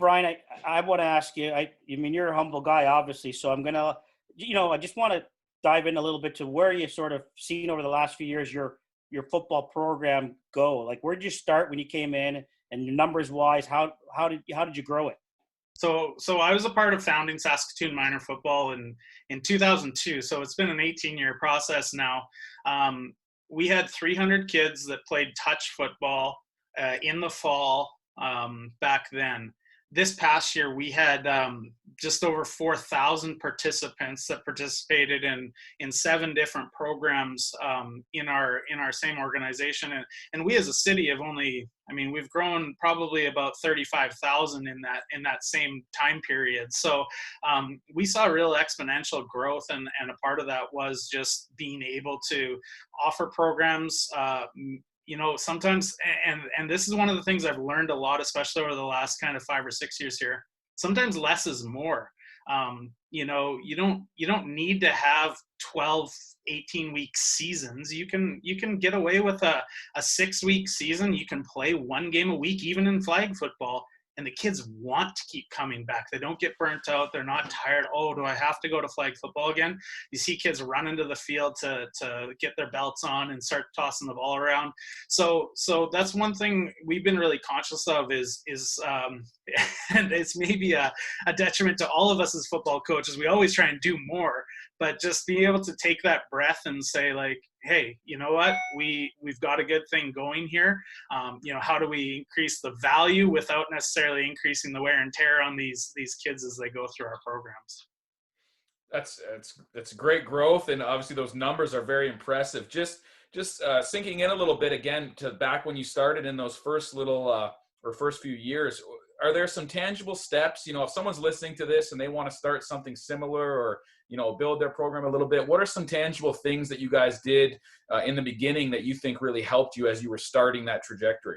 Brian, I want to ask you, I mean, you're a humble guy, obviously, so I'm going to, I just want to dive in a little bit to where you sort of seen over the last few years your football program go. Like, where did you start when you came in, and numbers wise, how did you grow it? So I was a part of founding Saskatoon Minor Football in 2002. So it's been an 18-year process now. We had 300 kids that played touch football in the fall back then. This past year, we had just over 4,000 participants that participated in 7 different programs in our same organization, and we as a city have only, I mean, we've grown probably about 35,000 in that same time period. So we saw real exponential growth, and a part of that was just being able to offer programs. Sometimes, and this is one of the things I've learned a lot, especially over the last kind of 5 or 6 years here. Sometimes less is more. You don't need to have 12, 18-week seasons. You can get away with a 6-week season. You can play 1 game a week, even in flag football. And the kids want to keep coming back. They don't get burnt out. They're not tired. Oh, do I have to go to flag football again? You see kids run into the field to get their belts on and start tossing the ball around. So that's one thing we've been really conscious of is and it's maybe a detriment to all of us as football coaches. We always try and do more, but just being able to take that breath and say, like, hey, you know what? We've got a good thing going here. How do we increase the value without necessarily increasing the wear and tear on these kids as they go through our programs? That's great growth, and obviously those numbers are very impressive. Just sinking in a little bit again to back when you started in those first few years. Are there some tangible steps? If someone's listening to this and they want to start something similar, or build their program a little bit, what are some tangible things that you guys did in the beginning that you think really helped you as you were starting that trajectory?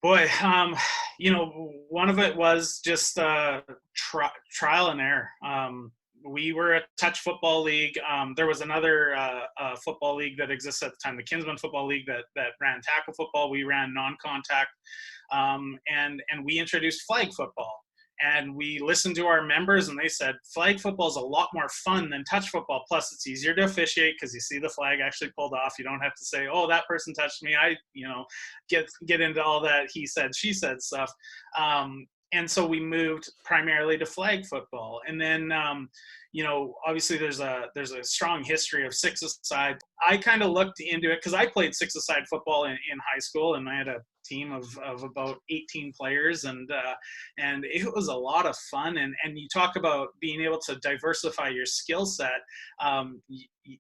Boy, one of it was just trial and error. We were a touch football league. There was another football league that existed at the time, the Kinsman Football League, that ran tackle football. We ran non-contact, and we introduced flag football. And we listened to our members, and they said flag football is a lot more fun than touch football. Plus, it's easier to officiate because you see the flag actually pulled off. You don't have to say, "Oh, that person touched me." Get into all that he said, she said stuff. And so we moved primarily to flag football. And then, obviously there's a strong history of 6-a-side. I kind of looked into it because I played 6-a-side football in high school, and I had a team of about 18 players, and it was a lot of fun. And you talk about being able to diversify your skill set.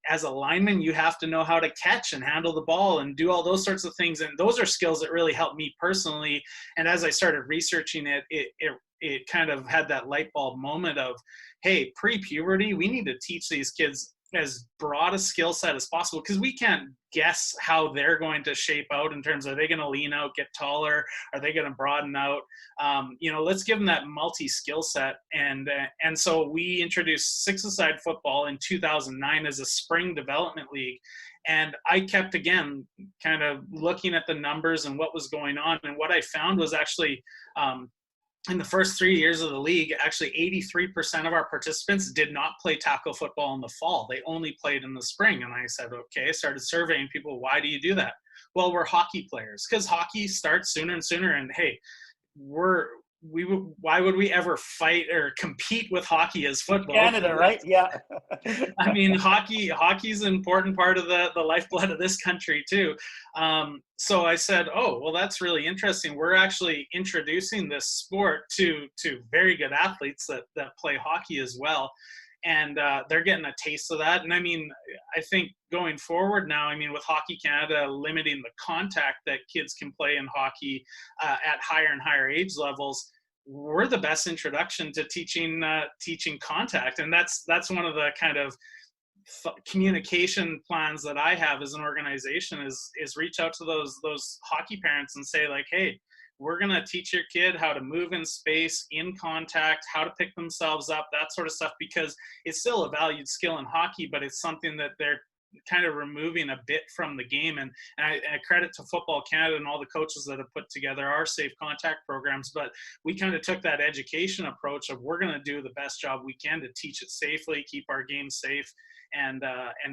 As a lineman, you have to know how to catch and handle the ball and do all those sorts of things. And those are skills that really helped me personally. And as I started researching it kind of had that light bulb moment of, hey, pre-puberty, we need to teach these kids as broad a skill set as possible, because we can't guess how they're going to shape out in terms of, are they going to lean out, get taller? Are they going to broaden out? Let's give them that multi-skill set. And so we introduced 6-a-side football in 2009 as a spring development league. And I kept, again, kind of looking at the numbers and what was going on. And what I found was actually, in the first 3 years of the league, actually 83% of our participants did not play tackle football in the fall. They only played in the spring. And I said, okay, I started surveying people. Why do you do that? Well, we're hockey players, because hockey starts sooner and sooner. And hey, why would we ever fight or compete with hockey as football? Canada, right? Yeah. I mean, hockey's an important part of the lifeblood of this country too. So I said, oh, well, that's really interesting. We're actually introducing this sport to very good athletes that play hockey as well. And they're getting a taste of that. And I mean, I think going forward now, I mean, with Hockey Canada limiting the contact that kids can play in hockey at higher and higher age levels, we're the best introduction to teaching contact. And that's one of the kind of communication plans that I have as an organization is reach out to those hockey parents and say, like, hey, we're going to teach your kid how to move in space, in contact, how to pick themselves up, that sort of stuff, because it's still a valued skill in hockey, but it's something that kind of removing a bit from the game. And I credit to Football Canada and all the coaches that have put together our safe contact programs. But we kind of took that education approach of we're going to do the best job we can to teach it safely, keep our game safe, and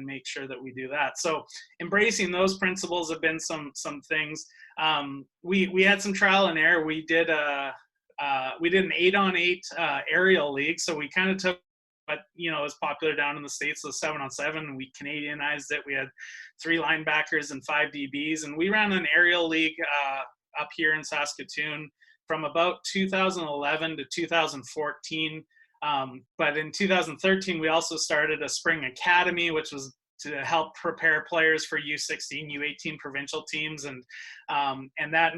make sure that we do that. So embracing those principles have been some things. We had some trial and error. We did an 8-on-8 aerial league. So we kind of took what, you know, is popular down in the States, the 7-on-7. We Canadianized it. We had 3 linebackers and 5 DBs. And we ran an aerial league up here in Saskatoon from about 2011 to 2014. But in 2013, we also started a spring academy, which was to help prepare players for U16, U18 provincial teams, and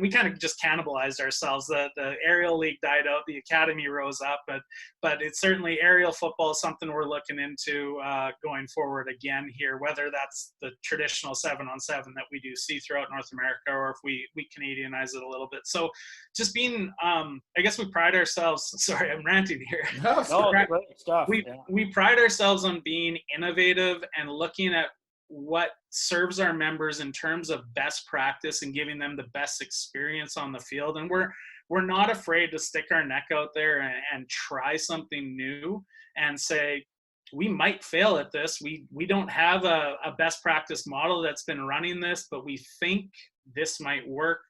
we kind of just cannibalized ourselves. The aerial league died out, the academy rose up, but it's certainly aerial football is something we're looking into going forward again here, whether that's the traditional 7-on-7 that we do see throughout North America, or if we Canadianize it a little bit. So just being, I guess we pride ourselves. Sorry, I'm ranting here. No, great stuff. We pride ourselves on being innovative and looking at what serves our members in terms of best practice and giving them the best experience on the field. And we're not afraid to stick our neck out there and try something new and say, we might fail at this. We don't have a best practice model that's been running this, but we think this might work.